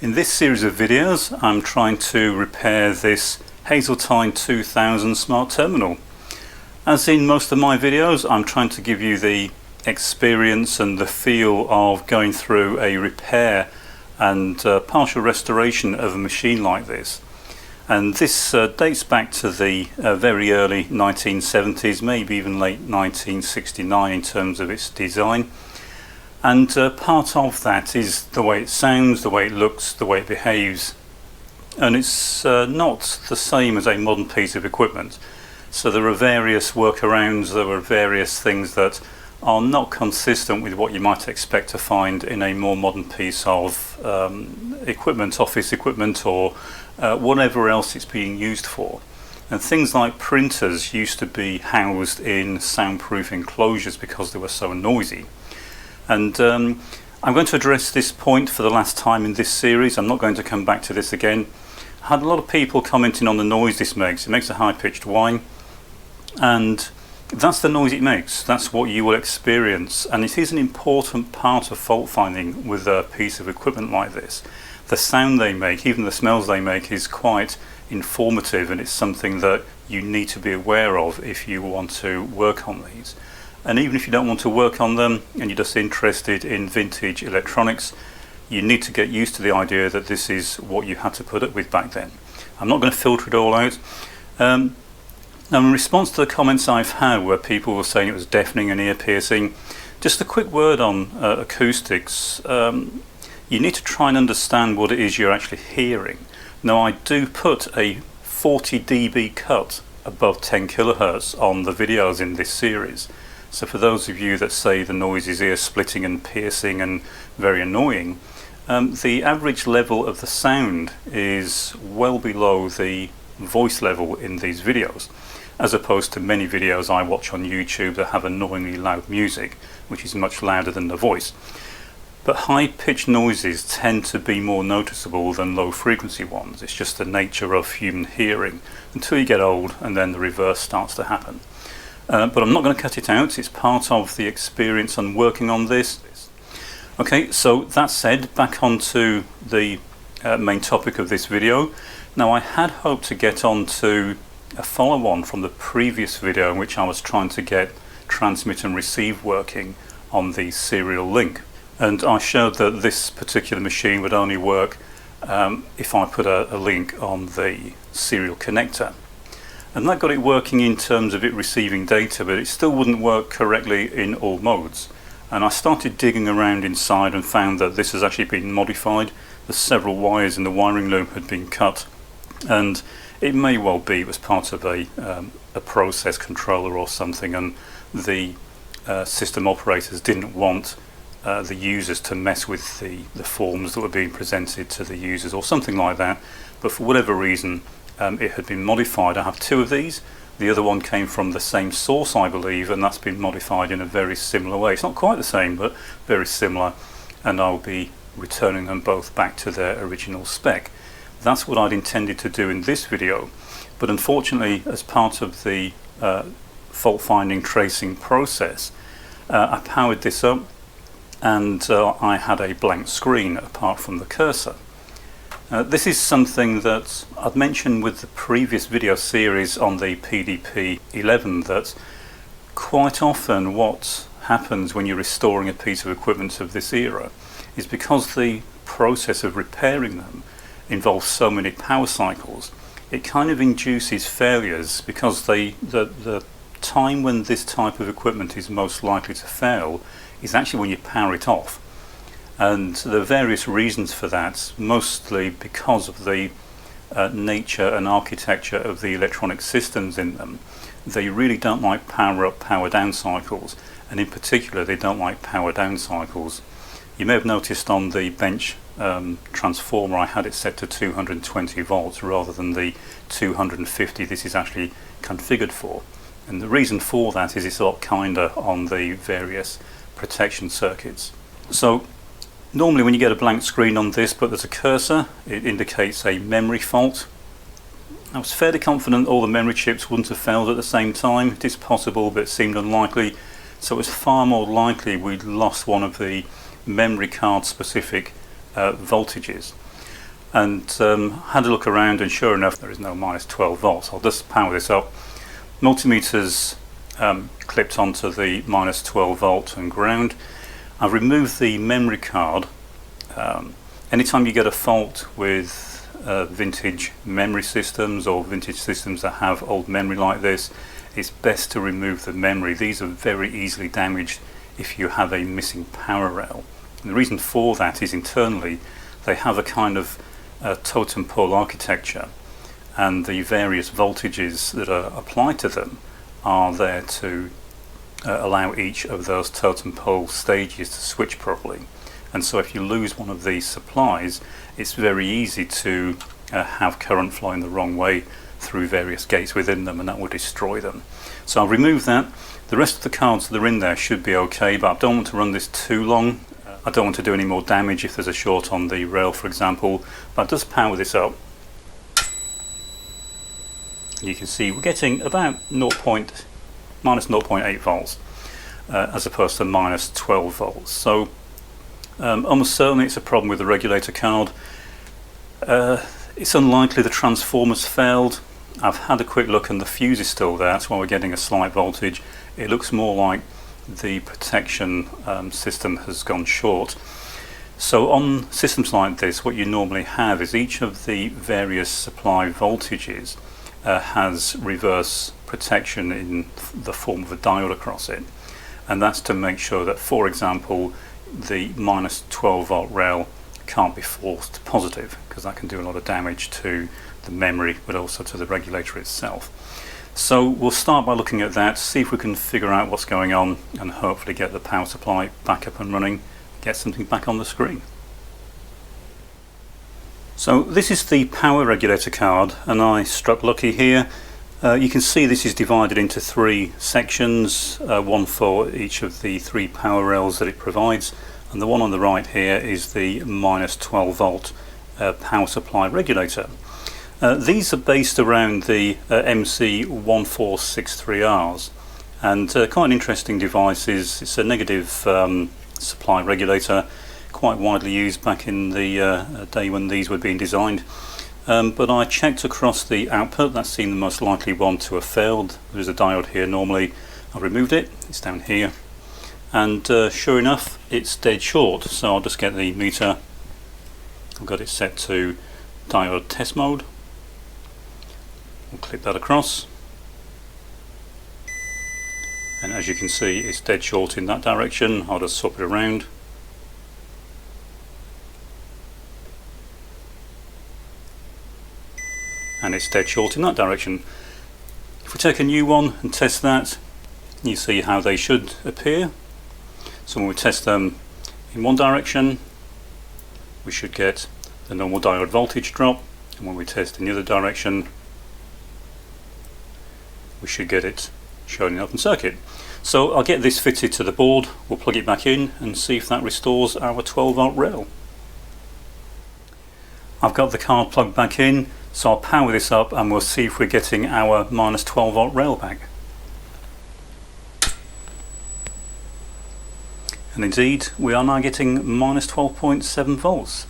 In this series of videos I'm trying to repair this Hazeltine 2000 smart terminal. As in most of my videos, I'm trying to give you the experience and the feel of going through a repair and partial restoration of a machine like this. And this dates back to the very early 1970s, maybe even late 1969 in terms of its design. And part of that is the way it sounds, the way it looks, the way it behaves. And it's not the same as a modern piece of equipment. So there are various workarounds, there are various things that are not consistent with what you might expect to find in a more modern piece of equipment, office equipment, or whatever else it's being used for. And things like printers used to be housed in soundproof enclosures because they were so noisy. And I'm going to address this point for the last time in this series. I'm not going to come back to this again. I had a lot of people commenting on the noise this makes. It makes a high-pitched whine, and that's the noise it makes. That's what you will experience, and it is an important part of fault finding with a piece of equipment like this. The sound they make, even the smells they make, is quite informative, and it's something that you need to be aware of if you want to work on these. And even if you don't want to work on them and you're just interested in vintage electronics, you need to get used to the idea that this is what you had to put up with back then. I'm not going to filter it all out. Now, in response to the comments I've had where people were saying it was deafening and ear piercing, just a quick word on acoustics. You need to try and understand what it is you're actually hearing. Now, I do put a 40 dB cut above 10 kilohertz on the videos in this series. So for those of you that say the noise is ear splitting and piercing and very annoying, the average level of the sound is well below the voice level in these videos, as opposed to many videos I watch on YouTube that have annoyingly loud music, which is much louder than the voice. But high-pitched noises tend to be more noticeable than low-frequency ones. It's just the nature of human hearing until you get old, and then the reverse starts to happen. But I'm not going to cut it out. It's part of the experience on working on this. Okay, so that said, back onto the main topic of this video. Now, I had hoped to get on to a follow-on from the previous video in which I was trying to get transmit and receive working on the serial link. And I showed that this particular machine would only work if I put a link on the serial connector. And that got it working in terms of it receiving data, but it still wouldn't work correctly in all modes. And I started digging around inside and found that this has actually been modified. The several wires in the wiring loom had been cut, and it may well be it was part of a process controller or something, and the system operators didn't want the users to mess with the forms that were being presented to the users or something like that. But for whatever reason, it had been modified. I have two of these. The other one came from the same source, I believe, and that's been modified in a very similar way. It's not quite the same, but very similar, and I'll be returning them both back to their original spec. That's what I'd intended to do in this video, but unfortunately, as part of the fault finding tracing process, I powered this up, and I had a blank screen apart from the cursor. This is something that I'd mentioned with the previous video series on the PDP-11, that quite often what happens when you're restoring a piece of equipment of this era is because the process of repairing them involves so many power cycles, it kind of induces failures, because the time when this type of equipment is most likely to fail is actually when you power it off. And there are various reasons for that, mostly because of the nature and architecture of the electronic systems in them. They really don't like power up, power down cycles, and in particular they don't like power down cycles. You may have noticed on the bench transformer I had it set to 220 volts rather than the 250 this is actually configured for. And the reason for that is it's a lot kinder on the various protection circuits. So normally when you get a blank screen on this but there's a cursor, it indicates a memory fault. I was fairly confident all the memory chips wouldn't have failed at the same time. It is possible, but it seemed unlikely. So it was far more likely we'd lost one of the memory card specific voltages. and had a look around, and sure enough there is no minus 12 volts. I'll just power this up. Multimeter's clipped onto the minus 12 volt and ground. I've removed the memory card. Anytime you get a fault with vintage memory systems or vintage systems that have old memory like this, it's best to remove the memory. These are very easily damaged if you have a missing power rail. And the reason for that is internally they have a kind of totem pole architecture, and the various voltages that are applied to them are there to allow each of those totem pole stages to switch properly. And so if you lose one of these supplies, it's very easy to have current flowing the wrong way through various gates within them, and that will destroy them. So I'll remove that. The rest of the cards that are in there should be okay, but I don't want to run this too long. I don't want to do any more damage if there's a short on the rail, for example. But I'll just power this up. You can see we're getting about minus 0.8 volts as opposed to minus 12 volts. So almost certainly it's a problem with the regulator card. It's unlikely the transformer's failed. I've had a quick look and the fuse is still there. That's why we're getting a slight voltage. It looks more like the protection system has gone short. So on systems like this, what you normally have is each of the various supply voltages has reverse protection in the form of a diode across it, and that's to make sure that, for example, the minus 12 volt rail can't be forced positive, because that can do a lot of damage to the memory but also to the regulator itself. So we'll start by looking at that, see if we can figure out what's going on, and hopefully get the power supply back up and running, get something back on the screen. So this is the power regulator card, and I struck lucky here. You can see this is divided into three sections, one for each of the three power rails that it provides, and the one on the right here is the minus 12 volt power supply regulator. These are based around the MC1463Rs, and quite an interesting device. It's a negative supply regulator, quite widely used back in the day when these were being designed. But I checked across the output. That seemed the most likely one to have failed. There's a diode here normally. I removed it, it's down here, and sure enough it's dead short. So I'll just get the meter. I've got it set to diode test mode. We'll click that across, and as you can see it's dead short in that direction. I'll just swap it around. And it's dead short in that direction. If we take a new one and test that, you see how they should appear. So when we test them in one direction, we should get the normal diode voltage drop, and when we test in the other direction, we should get it shown in open circuit. So I'll get this fitted to the board, we'll plug it back in and see if that restores our 12 volt rail. I've got the card plugged back in, so I'll power this up and we'll see if we're getting our minus 12 volt rail back. And indeed we are now getting minus 12.7 volts.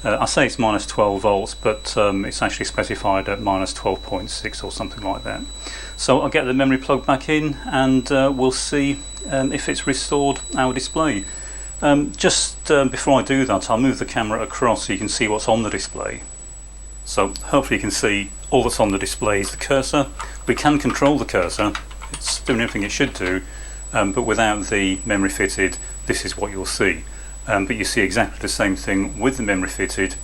I say it's minus 12 volts, but it's actually specified at minus 12.6 or something like that. So I'll get the memory plug back in and we'll see if it's restored our display. Just before I do that, I'll move the camera across so you can see what's on the display. So hopefully you can see all that's on the display is the cursor. We can control the cursor, it's doing everything it should do, but without the memory fitted, this is what you'll see. But you see exactly the same thing with the memory fitted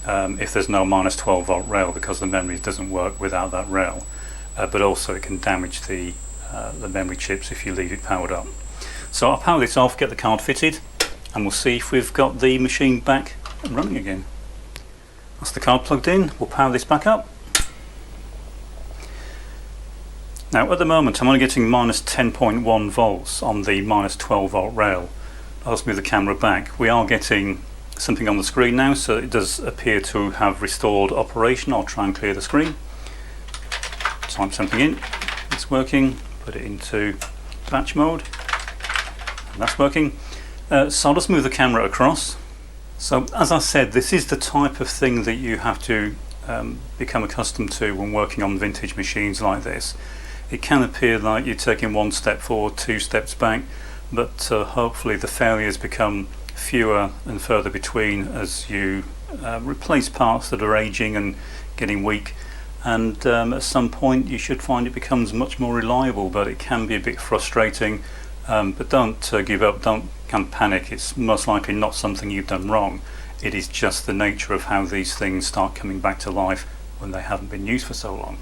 if there's no minus 12 volt rail, because the memory doesn't work without that rail. But also it can damage the memory chips if you leave it powered up. So I'll power this off, get the card fitted, and we'll see if we've got the machine back and running again. That's the card plugged in, we'll power this back up. Now at the moment I'm only getting minus 10.1 volts on the minus 12 volt rail. I'll just move the camera back. We are getting something on the screen now, so it does appear to have restored operation. I'll try and clear the screen. Type something in, it's working, put it into batch mode, and that's working. So I'll just move the camera across So as I said, this is the type of thing that you have to become accustomed to when working on vintage machines like this. It can appear like you're taking one step forward, two steps back, but hopefully the failures become fewer and further between as you replace parts that are aging and getting weak, and at some point you should find it becomes much more reliable, but it can be a bit frustrating. But don't give up, don't panic. It's most likely not something you've done wrong. It is just the nature of how these things start coming back to life when they haven't been used for so long.